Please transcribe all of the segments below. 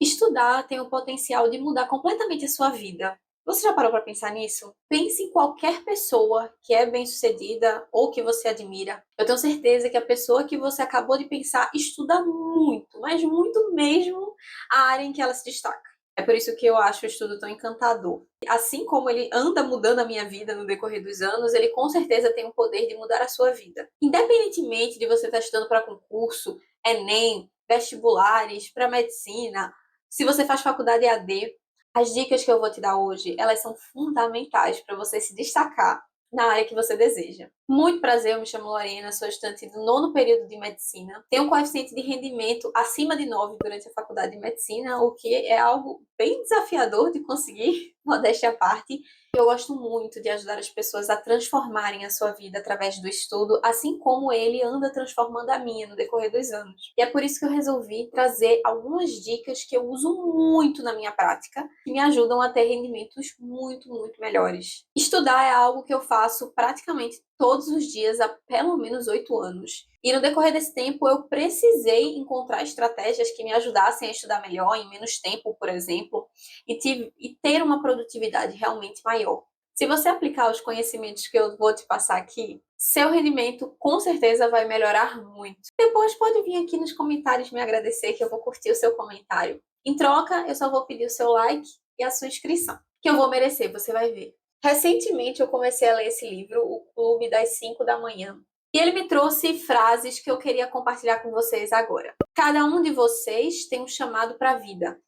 Estudar tem o potencial de mudar completamente a sua vida. Você já parou para pensar nisso? Pense em qualquer pessoa que é bem-sucedida ou que você admira. Eu tenho certeza que a pessoa que você acabou de pensar estuda muito, mas muito mesmo, a área em que ela se destaca. É por isso que eu acho o estudo tão encantador. Assim como ele anda mudando a minha vida no decorrer dos anos, ele com certeza tem o poder de mudar a sua vida. Independentemente de você estar estudando para concurso, Enem, vestibulares, para medicina, se você faz faculdade EAD, as dicas que eu vou te dar hoje, elas são fundamentais para você se destacar na área que você deseja. Muito prazer, eu me chamo Lorena, sou estudante do nono período de medicina. Tenho um coeficiente de rendimento acima de 9 durante a faculdade de medicina, o que é algo bem desafiador de conseguir, modéstia à parte. Eu gosto muito de ajudar as pessoas a transformarem a sua vida através do estudo, assim como ele anda transformando a minha no decorrer dos anos. E é por isso que eu resolvi trazer algumas dicas que eu uso muito na minha prática, que me ajudam a ter rendimentos muito melhores. Estudar é algo que eu faço praticamente todos os dias há pelo menos 8 anos. E no decorrer desse tempo, eu precisei encontrar estratégias que me ajudassem a estudar melhor, em menos tempo, por exemplo, e ter uma produtividade realmente maior. Se você aplicar os conhecimentos que eu vou te passar aqui, seu rendimento com certeza vai melhorar muito. Depois pode vir aqui nos comentários me agradecer que eu vou curtir o seu comentário. Em troca, eu só vou pedir o seu like e a sua inscrição, que eu vou merecer, você vai ver. Recentemente eu comecei a ler esse livro, O Clube das 5 da Manhã, e ele me trouxe frases que eu queria compartilhar com vocês agora. Cada um de vocês tem um chamado para a vida.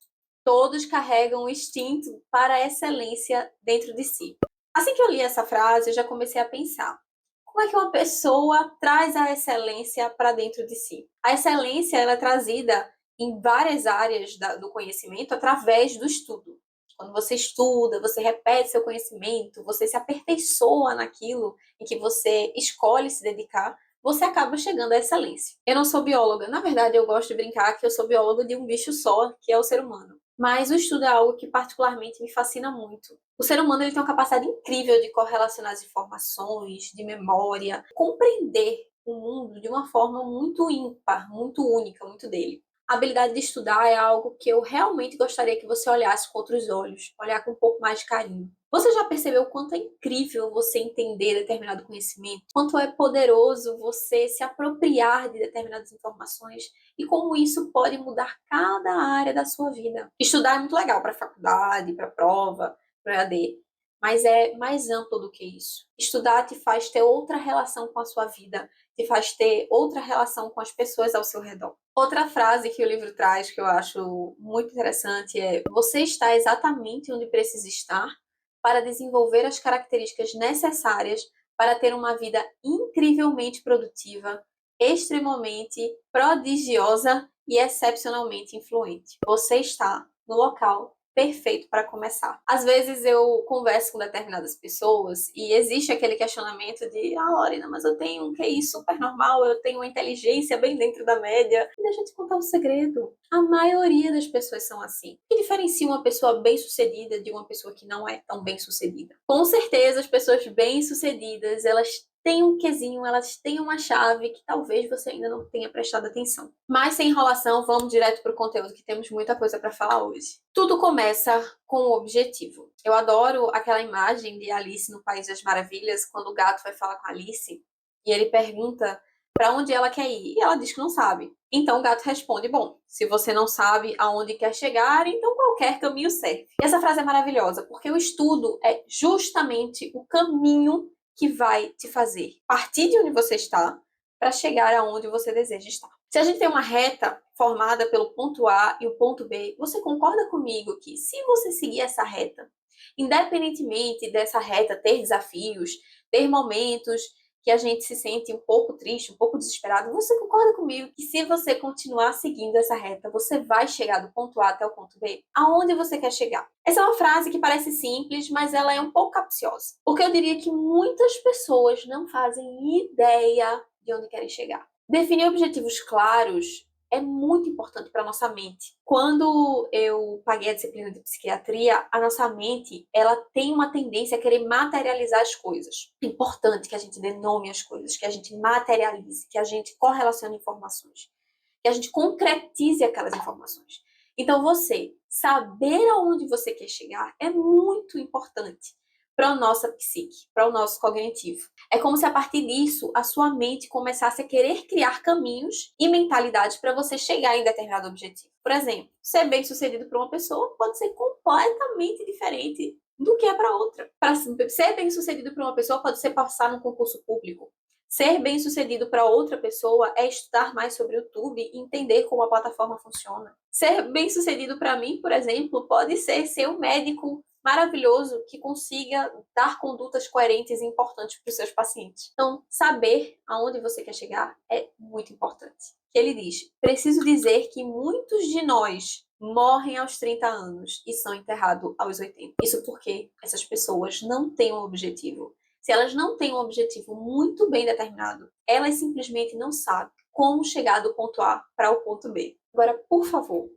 Todos carregam um instinto para a excelência dentro de si. Assim que eu li essa frase, eu já comecei a pensar: como é que uma pessoa traz a excelência para dentro de si? A excelência ela é trazida em várias áreas do conhecimento através do estudo. Quando você estuda, você repete seu conhecimento, você se aperfeiçoa naquilo em que você escolhe se dedicar, você acaba chegando à excelência. Eu não sou bióloga, na verdade eu gosto de brincar que eu sou bióloga de um bicho só, que é o ser humano. Mas o estudo é algo que particularmente me fascina muito. O ser humano ele tem uma capacidade incrível de correlacionar as informações, de memória, compreender o mundo de uma forma muito ímpar, muito única, muito dele. A habilidade de estudar é algo que eu realmente gostaria que você olhasse com outros olhos, olhar com um pouco mais de carinho. Você já percebeu o quanto é incrível você entender determinado conhecimento? Quanto é poderoso você se apropriar de determinadas informações e como isso pode mudar cada área da sua vida? Estudar é muito legal para a faculdade, para a prova, para o EAD, mas é mais amplo do que isso. Estudar te faz ter outra relação com a sua vida, te faz ter outra relação com as pessoas ao seu redor. Outra frase que o livro traz que eu acho muito interessante é: você está exatamente onde precisa estar para desenvolver as características necessárias para ter uma vida incrivelmente produtiva, extremamente prodigiosa e excepcionalmente influente. Você está no local perfeito para começar. Às vezes eu converso com determinadas pessoas e existe aquele questionamento de: ah, Lorena, mas eu tenho um QI super normal, eu tenho uma inteligência bem dentro da média. E deixa eu te contar um segredo. A maioria das pessoas são assim. O que diferencia uma pessoa bem-sucedida de uma pessoa que não é tão bem-sucedida? Com certeza, as pessoas bem-sucedidas, elas têm um quezinho, elas têm uma chave que talvez você ainda não tenha prestado atenção. Mas sem enrolação, vamos direto para o conteúdo, que temos muita coisa para falar hoje. Tudo começa com o objetivo. Eu adoro aquela imagem de Alice no País das Maravilhas, quando o gato vai falar com a Alice e ele pergunta para onde ela quer ir, e ela diz que não sabe. Então o gato responde: bom, se você não sabe aonde quer chegar, então qualquer caminho serve. E essa frase é maravilhosa, porque o estudo é justamente o caminho que vai te fazer partir de onde você está para chegar aonde você deseja estar. Se a gente tem uma reta formada pelo ponto A e o ponto B, você concorda comigo que se você seguir essa reta, independentemente dessa reta ter desafios, ter momentos que a gente se sente um pouco triste, um pouco desesperado, você concorda comigo que se você continuar seguindo essa reta, você vai chegar do ponto A até o ponto B? Aonde você quer chegar? Essa é uma frase que parece simples, mas ela é um pouco capciosa. Porque eu diria que muitas pessoas não fazem ideia de onde querem chegar. Definir objetivos claros é muito importante para a nossa mente. Quando eu paguei a disciplina de psiquiatria, a nossa mente, ela tem uma tendência a querer materializar as coisas. É importante que a gente dê nome às coisas, que a gente materialize, que a gente correlacione informações, que a gente concretize aquelas informações. Então, você saber aonde você quer chegar é muito importante para a nossa psique, para o nosso cognitivo. É como se a partir disso a sua mente começasse a querer criar caminhos e mentalidades para você chegar em determinado objetivo. Por exemplo, ser bem-sucedido para uma pessoa pode ser completamente diferente do que é para outra. Para ser bem-sucedido para uma pessoa pode ser passar num concurso público. Ser bem-sucedido para outra pessoa é estudar mais sobre o YouTube e entender como a plataforma funciona. Ser bem-sucedido para mim, por exemplo, pode ser um médico maravilhoso que consiga dar condutas coerentes e importantes para os seus pacientes. Então, saber aonde você quer chegar é muito importante. Ele diz: preciso dizer que muitos de nós morrem aos 30 anos e são enterrados aos 80. Isso porque essas pessoas não têm um objetivo. Se elas não têm um objetivo muito bem determinado, elas simplesmente não sabem como chegar do ponto A para o ponto B. Agora, por favor,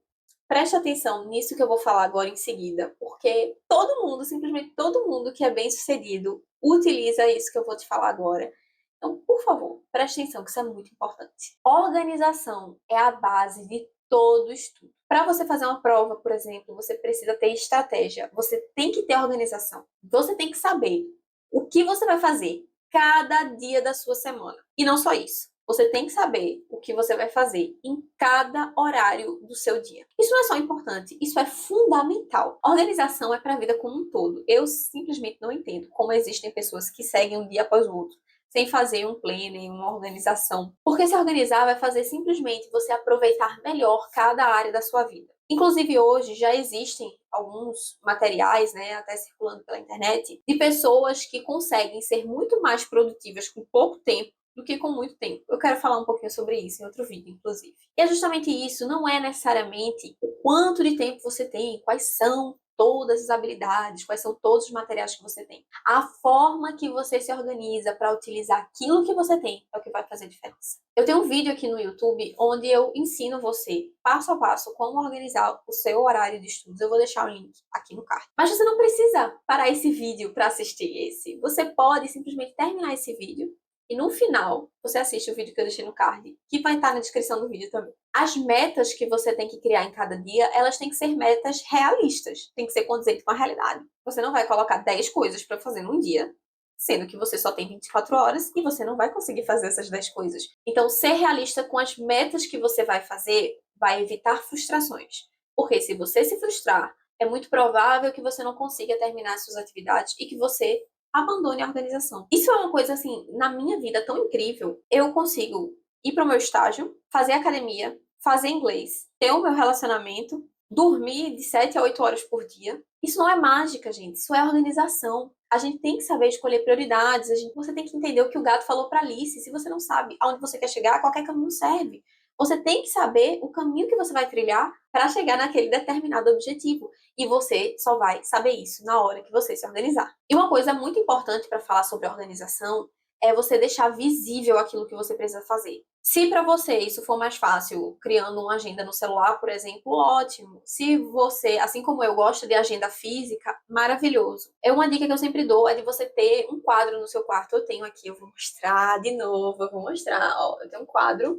preste atenção nisso que eu vou falar agora em seguida, porque todo mundo, simplesmente todo mundo que é bem-sucedido utiliza isso que eu vou te falar agora. Então, por favor, preste atenção, que isso é muito importante. Organização é a base de todo estudo. Para você fazer uma prova, por exemplo, você precisa ter estratégia, você tem que ter organização. Você tem que saber o que você vai fazer cada dia da sua semana. E não só isso. Você tem que saber o que você vai fazer em cada horário do seu dia. Isso não é só importante, isso é fundamental. Organização é para a vida como um todo. Eu simplesmente não entendo como existem pessoas que seguem um dia após o outro, sem fazer um planning, uma organização. Porque se organizar vai fazer simplesmente você aproveitar melhor cada área da sua vida. Inclusive, hoje já existem alguns materiais, né, até circulando pela internet, de pessoas que conseguem ser muito mais produtivas com pouco tempo do que com muito tempo. Eu quero falar um pouquinho sobre isso em outro vídeo, inclusive. E é justamente isso, não é necessariamente o quanto de tempo você tem, quais são todas as habilidades, quais são todos os materiais que você tem. A forma que você se organiza para utilizar aquilo que você tem é o que vai fazer diferença. Eu tenho um vídeo aqui no YouTube onde eu ensino você, passo a passo, como organizar o seu horário de estudos. Eu vou deixar o link aqui no card. Mas você não precisa parar esse vídeo para assistir esse. Você pode simplesmente terminar esse vídeo e no final, você assiste o vídeo que eu deixei no card, que vai estar na descrição do vídeo também. As metas que você tem que criar em cada dia, elas têm que ser metas realistas. Tem que ser condizente com a realidade. Você não vai colocar 10 coisas para fazer num dia, sendo que você só tem 24 horas e você não vai conseguir fazer essas 10 coisas. Então, ser realista com as metas que você vai fazer vai evitar frustrações. Porque se você se frustrar, é muito provável que você não consiga terminar suas atividades e que você abandone a organização. Isso é uma coisa, assim, na minha vida tão incrível. Eu consigo ir para o meu estágio, fazer academia, fazer inglês, ter o meu relacionamento, dormir de 7 a 8 horas por dia. Isso não é mágica, gente. Isso é organização. A gente tem que saber escolher prioridades. Você tem que entender o que o gato falou para Alice. Se você não sabe aonde você quer chegar, qualquer caminho serve. Você tem que saber o caminho que você vai trilhar para chegar naquele determinado objetivo. E você só vai saber isso na hora que você se organizar. E uma coisa muito importante para falar sobre organização é você deixar visível aquilo que você precisa fazer. Se para você isso for mais fácil criando uma agenda no celular, por exemplo, ótimo. Se você, assim como eu, gosta de agenda física, maravilhoso. É uma dica que eu sempre dou, é de você ter um quadro no seu quarto. Eu tenho aqui, eu vou mostrar de novo, eu vou mostrar. Ó, eu tenho um quadro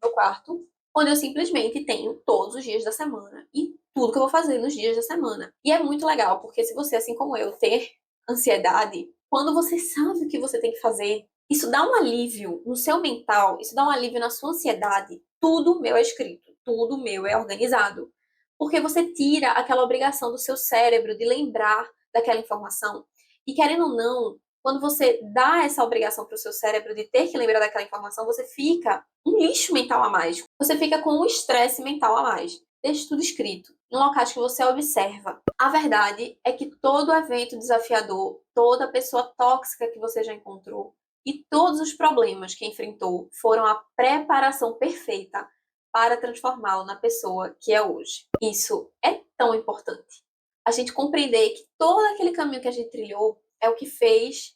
no meu quarto, onde eu simplesmente tenho todos os dias da semana e tudo que eu vou fazer nos dias da semana. E é muito legal, porque se você, assim como eu, ter ansiedade, quando você sabe o que você tem que fazer, isso dá um alívio no seu mental, isso dá um alívio na sua ansiedade. Tudo meu é escrito, tudo meu é organizado. Porque você tira aquela obrigação do seu cérebro de lembrar daquela informação. E querendo ou não, quando você dá essa obrigação para o seu cérebro de ter que lembrar daquela informação, você fica um lixo mental a mais. Você fica com um estresse mental a mais. Deixe tudo escrito, em locais que você observa. A verdade é que todo evento desafiador, toda pessoa tóxica que você já encontrou e todos os problemas que enfrentou foram a preparação perfeita para transformá-lo na pessoa que é hoje. Isso é tão importante. A gente compreender que todo aquele caminho que a gente trilhou é o que fez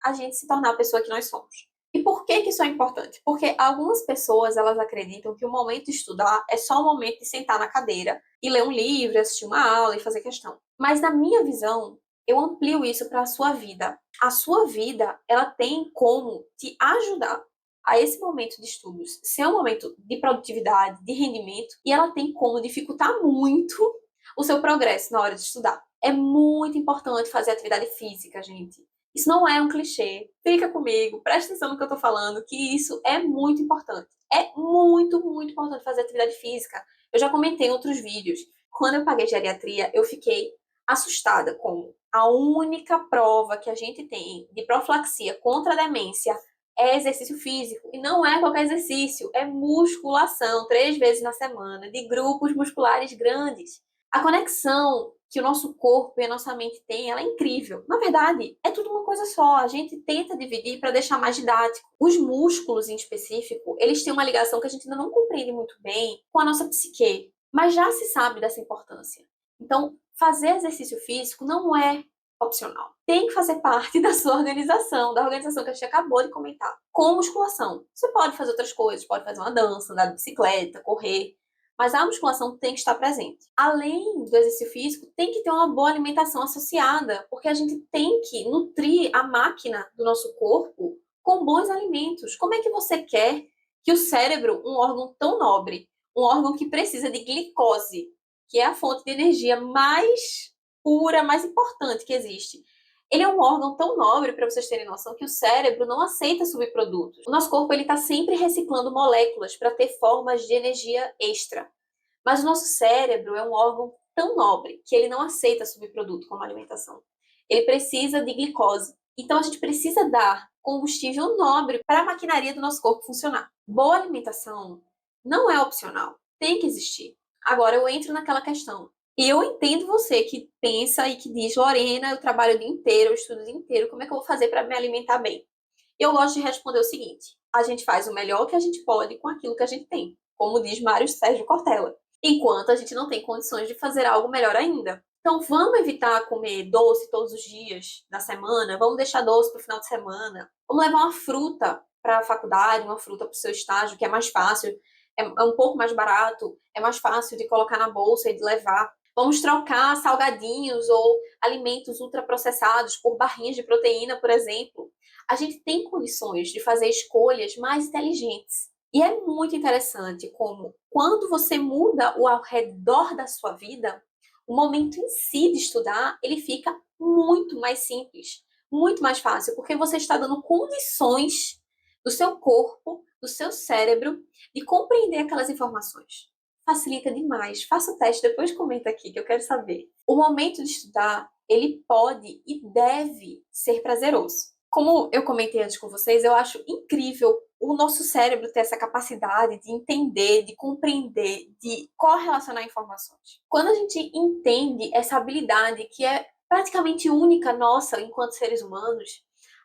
a gente se tornar a pessoa que nós somos. E por que isso é importante? Porque algumas pessoas, elas acreditam que o momento de estudar é só o momento de sentar na cadeira e ler um livro, assistir uma aula e fazer questão. Mas na minha visão, eu amplio isso para a sua vida. A sua vida, ela tem como te ajudar a esse momento de estudos ser um momento de produtividade, de rendimento, e ela tem como dificultar muito o seu progresso na hora de estudar. É muito importante fazer atividade física, gente. Isso não é um clichê. Fica comigo, presta atenção no que eu tô falando, que isso é muito importante. É muito, muito importante fazer atividade física. Eu já comentei em outros vídeos. Quando eu paguei geriatria, eu fiquei assustada com a única prova que a gente tem de profilaxia contra a demência é exercício físico. E não é qualquer exercício, é musculação, 3 vezes na semana, de grupos musculares grandes. A conexão que o nosso corpo e a nossa mente têm, ela é incrível. Na verdade, é tudo uma coisa só. A gente tenta dividir para deixar mais didático. Os músculos, em específico, eles têm uma ligação que a gente ainda não compreende muito bem com a nossa psique, mas já se sabe dessa importância. Então, fazer exercício físico não é opcional. Tem que fazer parte da sua organização, da organização que a gente acabou de comentar. Com musculação. Você pode fazer outras coisas, pode fazer uma dança, andar de bicicleta, correr, mas a musculação tem que estar presente. Além do exercício físico, tem que ter uma boa alimentação associada, porque a gente tem que nutrir a máquina do nosso corpo com bons alimentos. Como é que você quer que o cérebro, um órgão tão nobre, um órgão que precisa de glicose, que é a fonte de energia mais pura, mais importante que existe, ele é um órgão tão nobre, para vocês terem noção, que o cérebro não aceita subprodutos. O nosso corpo está sempre reciclando moléculas para ter formas de energia extra. Mas o nosso cérebro é um órgão tão nobre que ele não aceita subproduto como alimentação. Ele precisa de glicose. Então a gente precisa dar combustível nobre para a maquinaria do nosso corpo funcionar. Boa alimentação não é opcional, tem que existir. Agora eu entro naquela questão. E eu entendo você que pensa e que diz, Lorena, eu trabalho o dia inteiro, eu estudo o dia inteiro, como é que eu vou fazer para me alimentar bem? Eu gosto de responder o seguinte: a gente faz o melhor que a gente pode com aquilo que a gente tem, como diz Mário Sérgio Cortella, enquanto a gente não tem condições de fazer algo melhor ainda. Então vamos evitar comer doce todos os dias da semana, vamos deixar doce para o final de semana, vamos levar uma fruta para a faculdade, uma fruta para o seu estágio, que é mais fácil, é um pouco mais barato, é mais fácil de colocar na bolsa e de levar. Vamos trocar salgadinhos ou alimentos ultraprocessados por barrinhas de proteína, por exemplo. A gente tem condições de fazer escolhas mais inteligentes. E é muito interessante como, quando você muda o ao redor da sua vida, o momento em si de estudar, ele fica muito mais simples, muito mais fácil, porque você está dando condições do seu corpo, do seu cérebro, de compreender aquelas informações. Facilita demais. Faça o teste, depois comenta aqui, que eu quero saber. O momento de estudar, ele pode e deve ser prazeroso. Como eu comentei antes com vocês, eu acho incrível o nosso cérebro ter essa capacidade de entender, de compreender, de correlacionar informações. Quando a gente entende essa habilidade que é praticamente única nossa enquanto seres humanos,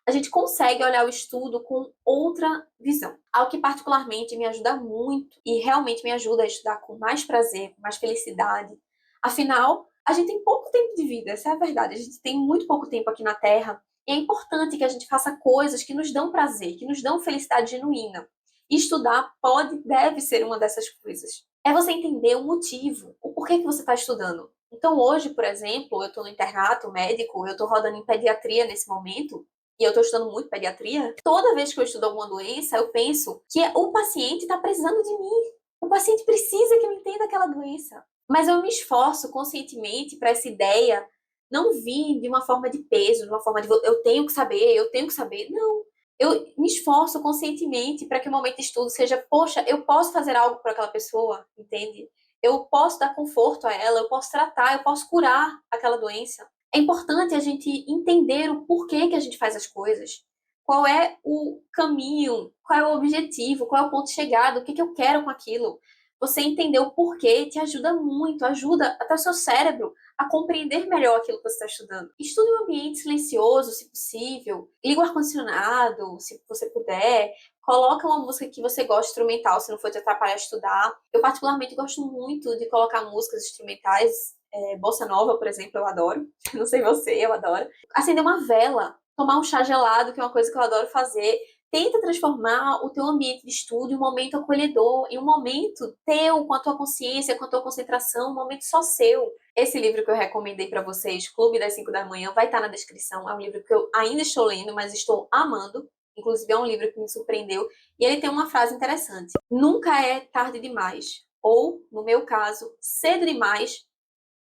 a gente consegue olhar o estudo com outra visão. Algo que particularmente me ajuda muito e realmente me ajuda a estudar com mais prazer, com mais felicidade. Afinal, a gente tem pouco tempo de vida, essa é a verdade. A gente tem muito pouco tempo aqui na Terra. E é importante que a gente faça coisas que nos dão prazer, que nos dão felicidade genuína. E estudar pode e deve ser uma dessas coisas. É você entender o motivo, o porquê que você está estudando. Então hoje, por exemplo, eu estou no internato médico, eu estou rodando em pediatria nesse momento, e eu estou estudando muito pediatria. Toda vez que eu estudo alguma doença, eu penso que o paciente está precisando de mim. O paciente precisa que eu entenda aquela doença. Mas eu me esforço conscientemente para essa ideia não vir de uma forma de peso, de uma forma de eu tenho que saber, eu tenho que saber. Não. Eu me esforço conscientemente para que o momento de estudo seja, poxa, eu posso fazer algo para aquela pessoa, entende? Eu posso dar conforto a ela, eu posso tratar, eu posso curar aquela doença. É importante a gente entender o porquê que a gente faz as coisas. Qual é o caminho, qual é o objetivo, qual é o ponto de chegada, o que eu quero com aquilo. Você entender o porquê te ajuda muito, ajuda até o seu cérebro a compreender melhor aquilo que você está estudando. Estude em um ambiente silencioso, se possível. Liga o ar-condicionado, se você puder. Coloca uma música que você gosta instrumental, se não for te atrapalhar a estudar. Eu particularmente gosto muito de colocar músicas instrumentais. Bossa nova, por exemplo, eu adoro. Não sei você, eu adoro. Acender uma vela, tomar um chá gelado, que é uma coisa que eu adoro fazer. Tenta transformar o teu ambiente de estudo em um momento acolhedor, em um momento teu, com a tua consciência, com a tua concentração, um momento só seu. Esse livro que eu recomendei para vocês, Clube das 5 da Manhã, vai estar na descrição. É um livro que eu ainda estou lendo, mas estou amando. Inclusive, é um livro que me surpreendeu. E ele tem uma frase interessante: nunca é tarde demais, ou, no meu caso, cedo demais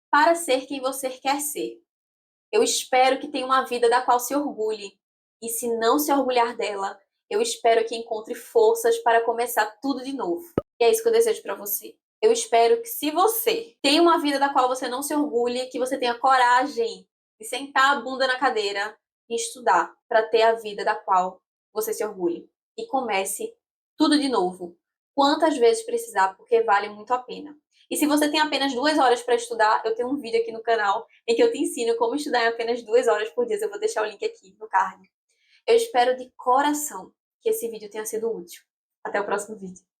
para ser quem você quer ser. Eu espero que tenha uma vida da qual se orgulhe. E se não se orgulhar dela, eu espero que encontre forças para começar tudo de novo. E é isso que eu desejo para você. Eu espero que, se você tem uma vida da qual você não se orgulhe, que você tenha coragem de sentar a bunda na cadeira e estudar para ter a vida da qual você se orgulhe. E comece tudo de novo. Quantas vezes precisar, porque vale muito a pena. E se você tem apenas 2 horas para estudar, eu tenho um vídeo aqui no canal em que eu te ensino como estudar em apenas 2 horas por dia. Eu vou deixar o link aqui no card. Eu espero de coração que esse vídeo tenha sido útil. Até o próximo vídeo.